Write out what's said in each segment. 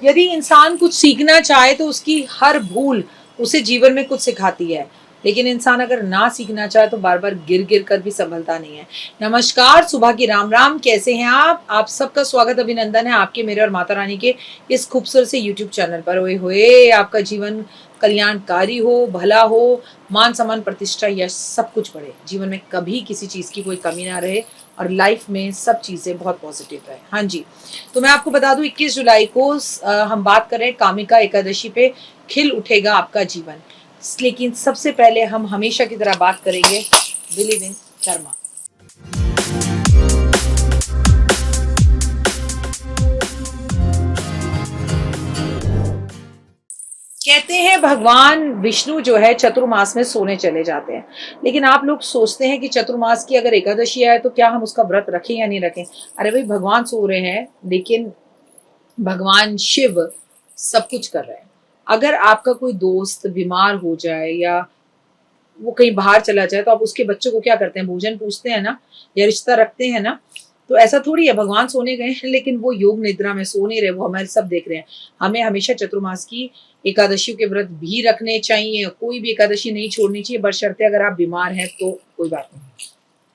यदि इंसान कुछ सीखना चाहे तो उसकी हर भूल उसे जीवन में कुछ सिखाती है, लेकिन इंसान अगर ना सीखना चाहे तो बार बार गिर गिर कर भी संभलता नहीं है। नमस्कार, सुबह की राम राम। कैसे हैं आप सबका स्वागत अभिनंदन है आपके, मेरे और माता रानी के इस खूबसूरत से यूट्यूब चैनल पर। ओए होए, आपका जीवन कल्याणकारी हो, भला हो, मान सम्मान प्रतिष्ठा यश सब कुछ बढ़े, जीवन में कभी किसी चीज़ की कोई कमी ना रहे और लाइफ में सब चीज़ें बहुत पॉजिटिव रहे। हाँ जी, तो मैं आपको बता दूं 21 जुलाई को हम बात कर रहे हैं कामिका एकादशी पे, खिल उठेगा आपका जीवन। लेकिन सबसे पहले हम हमेशा की तरह बात करेंगे बिलीव इन कर्मा। कहते हैं भगवान विष्णु जो है चतुर्मास में सोने चले जाते हैं, लेकिन आप लोग सोचते हैं कि चतुर्मास की अगर एकादशी आए तो क्या हम उसका व्रत रखें या नहीं रखें। अरे भाई, भगवान सो रहे हैं लेकिन भगवान शिव सब कुछ कर रहे हैं। अगर आपका कोई दोस्त बीमार हो जाए या वो कहीं बाहर चला जाए तो आप उसके बच्चों को क्या करते हैं, भोजन पूछते हैं ना, या रिश्ता रखते हैं ना। तो ऐसा थोड़ी है भगवान सोने गए हैं लेकिन वो योग निद्रा में सो नहीं रहे, वो हमारे सब देख रहे हैं। हमें हमेशा चतुर्मास की एकादशियों के व्रत भी रखने चाहिए, कोई भी एकादशी नहीं छोड़नी चाहिए, बशर्ते अगर आप बीमार हैं तो कोई बात नहीं।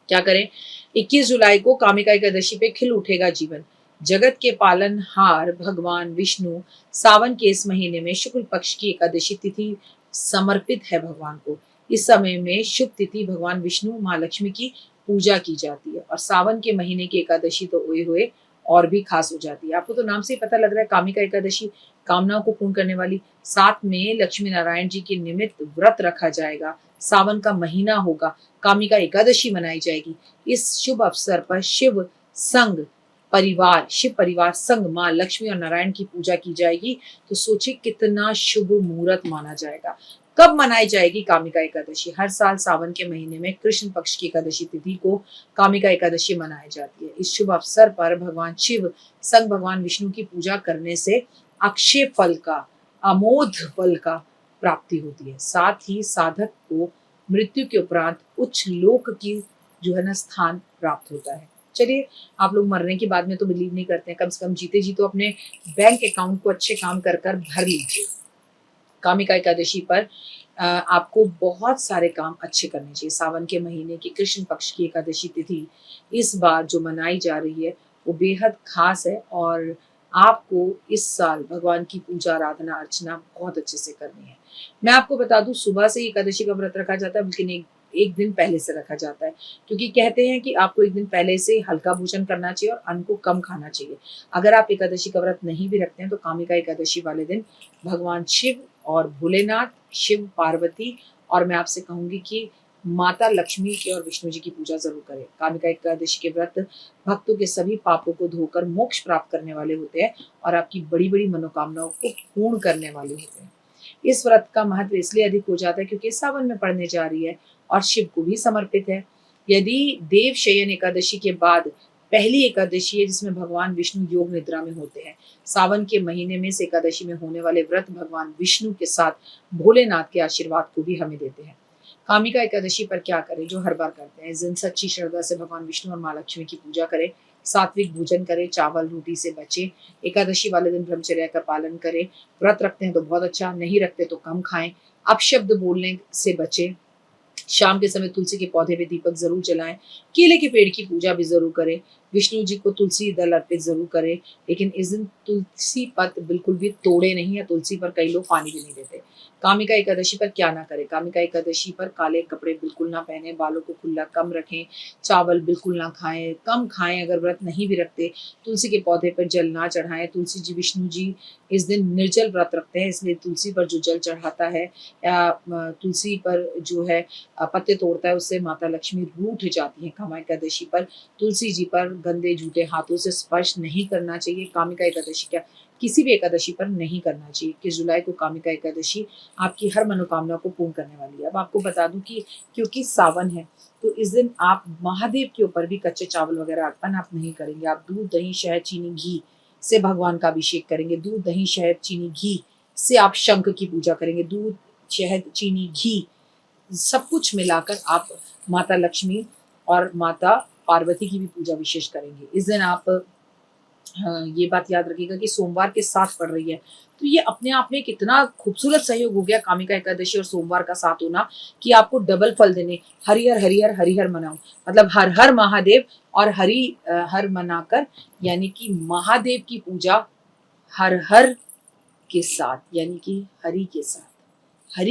क्या करें? 21 जुलाई को कामिका एकादशी पे खिल उठेगा जीवन। जगत के पालनहार भगवान विष्णु सावन के इस महीने में शुक्ल पक्ष की एकादशी तिथि समर्पित है भगवान को। इस समय में शुभ तिथि भगवान विष्णु माँ लक्ष्मी की पूजा की जाती है और सावन के महीने की एकादशी तो हुए हुए और भी खास हो जाती है। आपको तो नाम से ही पता लग रहा है, कामिका एकादशी, कामनाओं को पूर्ण करने वाली। साथ में लक्ष्मी नारायण जी के निमित्त व्रत रखा जाएगा। सावन का महीना होगा, कामिका एकादशी मनाई जाएगी। इस शुभ अवसर पर शिव परिवार संग माँ लक्ष्मी और नारायण की पूजा की जाएगी। तो सोचिए कितना शुभ मुहूर्त माना जाएगा। कब मनाई जाएगी कामिका एकादशी? हर साल सावन के महीने में कृष्ण पक्ष की एकादशी तिथि को कामिका एकादशी मनाई जाती है। इस शुभ अवसर पर भगवान शिव संग भगवान विष्णु की पूजा करने से अक्षय फल का, अमोघ फल का प्राप्ति होती है। साथ ही साधक को मृत्यु के उपरांत उच्च लोक की जो है ना स्थान प्राप्त होता है। चलिए, आप लोग मरने के बाद में तो बिलीव नहीं करते हैं, कम से कम जीते जी तो अपने बैंक अकाउंट को अच्छे काम कर कर भर लीजिए। कामिका एकादशी पर आपको बहुत सारे काम अच्छे करने चाहिए। सावन के महीने की कृष्ण पक्ष की एकादशी तिथि इस बार जो मनाई जा रही है वो बेहद खास है और आपको इस साल भगवान की पूजा आराधना अर्चना बहुत अच्छे से करनी है। मैं आपको बता दूं, सुबह से ही एकादशी का व्रत रखा जाता है, लेकिन एक दिन पहले से रखा जाता है, क्योंकि कहते हैं कि आपको एक दिन पहले से हल्का भोजन करना चाहिए और अन्न को कम खाना चाहिए। अगर आप एकादशी का व्रत नहीं भी रखते हैं तो कामिका एकादशी वाले दिन भगवान शिव और भोलेनाथ, शिव पार्वती और मैं आपसे कहूंगी कि माता लक्ष्मी की और विष्णु जी की पूजा जरूर करें। कामिका एकादशी के व्रत भक्तों के सभी पापों को धोकर मोक्ष प्राप्त करने वाले होते हैं और आपकी बड़ी बड़ी मनोकामनाओं को पूर्ण करने वाले होते हैं। इस व्रत का महत्व इसलिए अधिक हो जाता है क्योंकि सावन में पड़ने जा रही है और शिव को भी समर्पित है। यदि देव शयन एकादशी के बाद पहली एकादशी है जिसमें भगवान विष्णु योग निद्रा में होते हैं। सावन के महीने में इस एकादशी में होने वाले व्रत भगवान विष्णु के साथ भोलेनाथ के आशीर्वाद को भी हमें देते हैं। कामिका एकादशी पर क्या करें? जो हर बार करते हैं, इस दिन सच्ची श्रद्धा से भगवान विष्णु और माँ लक्ष्मी की पूजा करें, सात्विक भोजन करें, चावल रोटी से बचें। एकादशी वाले दिन ब्रह्मचर्य का पालन करें। व्रत रखते हैं तो बहुत अच्छा, नहीं रखते तो कम खाएं। अपशब्द बोलने से बचें। शाम के समय तुलसी के पौधे में दीपक जरूर जलाएं। केले के पेड़ की पूजा भी जरूर करें। विष्णु जी को तुलसी दल अर्पित जरूर करें, लेकिन इस दिन तुलसी पत्र बिल्कुल भी तोड़े नहीं, या तुलसी पर कई लोग पानी भी नहीं देते। कामिका एकादशी पर क्या ना करें? कामिका एकादशी पर काले कपड़े बिल्कुल ना पहने, बालों को खुला कम रखें, चावल बिल्कुल ना खाएं, कम खाएं। अगर व्रत नहीं भी रखते, तुलसी के पौधे पर जल ना चढ़ाएं। तुलसी जी, विष्णु जी इस दिन निर्जल व्रत रखते हैं, इसलिए तुलसी पर जो जल चढ़ाता है या तुलसी पर जो है पत्ते तोड़ता है, उससे माता लक्ष्मी रूठ जाती है। कामिका एकादशी पर तुलसी जी पर गंदे झूठे हाथों से स्पर्श नहीं करना चाहिए। कामिका एकादशी क्या, किसी भी एकादशी पर नहीं करना चाहिए। 21 जुलाई को कामिका एकादशी आपकी हर मनोकामना को पूर्ण करने वाली है। अब आपको बता दूं कि क्योंकि सावन है तो इस दिन आप महादेव के ऊपर भी कच्चे चावल वगैरह अर्पण आप नहीं करेंगे। आप दूध, दही, शहद, चीनी, घी से भगवान का अभिषेक करेंगे। दूध, दही, शहद, चीनी, घी से आप शंख की पूजा करेंगे। दूध, शहद, चीनी, घी सब कुछ मिलाकर आप माता लक्ष्मी और माता पार्वती की भी पूजा विशेष करेंगे। इस दिन आप हाँ, ये बात याद रखिएगा कि सोमवार के साथ पड़ रही है। तो ये अपने आप में कितना खूबसूरत सहयोग हो गया कामिका एकादशी और सोमवार का साथ होना कि आपको डबल फल देने। हरिहर, हरिहर, हरिहर मनाओ, मतलब हर हर महादेव और हर मनाकर, यानी कि महादेव की पूजा हर हर के साथ, यानी कि हरि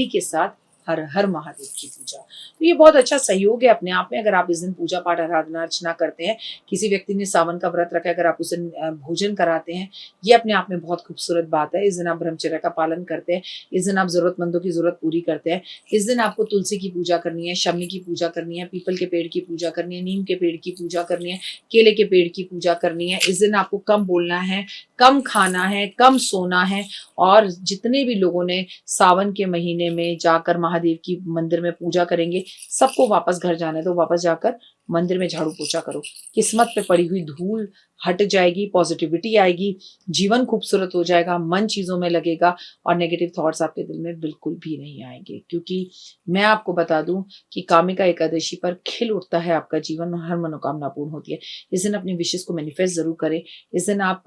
के साथ हर हर महादेव की पूजा। तो ये बहुत अच्छा सहयोग है अपने आप में। अगर आप इस दिन पूजा पाठ आराधना अर्चना करते हैं, किसी व्यक्ति ने सावन का व्रत रखा है, अगर आप उसे भोजन कराते हैं, ये अपने आप में बहुत खूबसूरत बात है। इस दिन आप ब्रह्मचर्य का पालन करते हैं, इस दिन आप जरूरतमंदों की जरूरत पूरी करते हैं। इस दिन आपको तुलसी की पूजा करनी है, शमी की पूजा करनी है, पीपल के पेड़ की पूजा करनी है, नीम के पेड़ की पूजा करनी है, केले के पेड़ की पूजा करनी है। इस दिन आपको कम बोलना है, कम खाना है, कम सोना है। और जितने भी लोगों ने सावन के महीने में जाकर महादेव की मंदिर में पूजा करेंगे, सबको वापस घर जाना है तो वापस जाकर मंदिर में झाड़ू पोछा करो। किस्मत पे पड़ी हुई धूल हट जाएगी, पॉजिटिविटी आएगी, जीवन खूबसूरत हो जाएगा, मन चीजों में लगेगा और नेगेटिव थॉट्स आपके दिल में बिल्कुल भी नहीं आएंगे। क्योंकि मैं आपको बता दूं कि कामिका एकादशी पर खिल उठता है आपका जीवन और हर मनोकामना पूर्ण होती है। इस दिन अपनी विशेष को मैनिफेस्ट जरूर करें। इस दिन आप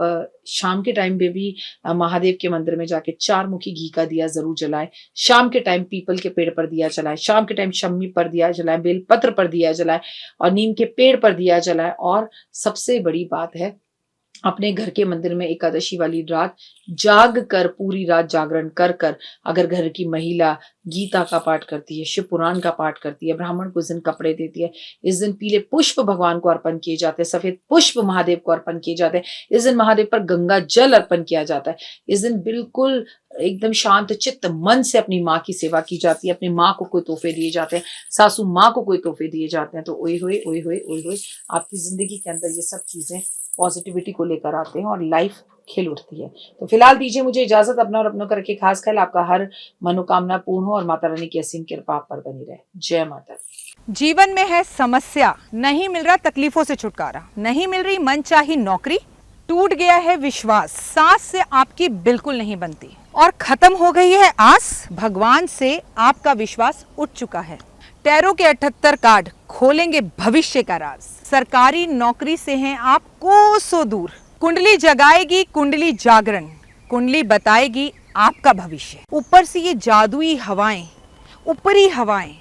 शाम के टाइम पे भी महादेव के मंदिर में जाके 4 मुखी घी का दिया जरूर जलाएं। शाम के टाइम पीपल के पेड़ पर दिया जलाएं, शाम के टाइम शम्मी पर दिया जलाएं, बेलपत्र पर दिया जलाएं और नीम के पेड़ पर दिया जलाएं। और सबसे बड़ी बात है, अपने घर के मंदिर में एकादशी वाली रात जाग कर, पूरी रात जागरण कर कर, अगर घर की महिला गीता का पाठ करती है, शिव पुराण का पाठ करती है, ब्राह्मण को इस दिन कपड़े देती है, इस दिन पीले पुष्प भगवान को अर्पण किए जाते हैं, सफेद पुष्प महादेव को अर्पण किए जाते हैं, इस दिन महादेव पर गंगा जल अर्पण किया जाता है। इस दिन बिल्कुल एकदम शांत चित्त मन से अपनी माँ की सेवा की जाती है, अपनी माँ को कोई तोहफे दिए जाते हैं, सासू माँ को कोई तोहफे दिए जाते हैं। तो ओए होए ओए होए ओए होए, आपकी जिंदगी के अंदर ये सब चीजें पॉजिटिविटी को लेकर आते हैं और लाइफ खिल उठती है। तो फिलहाल दीजिए मुझे इजाजत। अपना और अपनों का रखिए खास ख्याल। आपका हर मनोकामना पूर्ण हो और माता रानी की असीम कृपा आप पर बनी रहे। जय माता दी। जीवन में है समस्या, नहीं मिल रहा तकलीफों से छुटकारा, नहीं मिल रही मनचाही नौकरी, टूट गया है विश्वास, सांस से आपकी बिल्कुल नहीं बनती और खत्म हो गई है आस, भगवान से आपका विश्वास उठ चुका है। टैरो के 78 कार्ड खोलेंगे भविष्य का राज। सरकारी नौकरी से हैं आप कोसों दूर। कुंडली जगाएगी कुंडली जागरण, कुंडली बताएगी आपका भविष्य। ऊपर से ये जादुई हवाएं, ऊपरी हवाएं,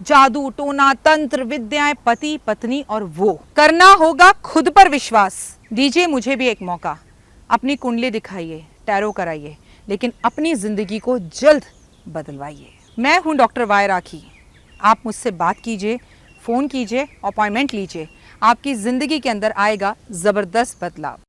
जादू टोना तंत्र विद्याएं, पति पत्नी और वो, करना होगा खुद पर विश्वास। दीजिए मुझे भी एक मौका, अपनी कुंडली दिखाइए, टैरो कराइए, लेकिन अपनी जिंदगी को जल्द बदलवाइए। मैं हूं डॉक्टर वाई राखी। आप मुझसे बात कीजिए, फ़ोन कीजिए, अपॉइंटमेंट लीजिए। आपकी ज़िंदगी के अंदर आएगा ज़बरदस्त बदलाव।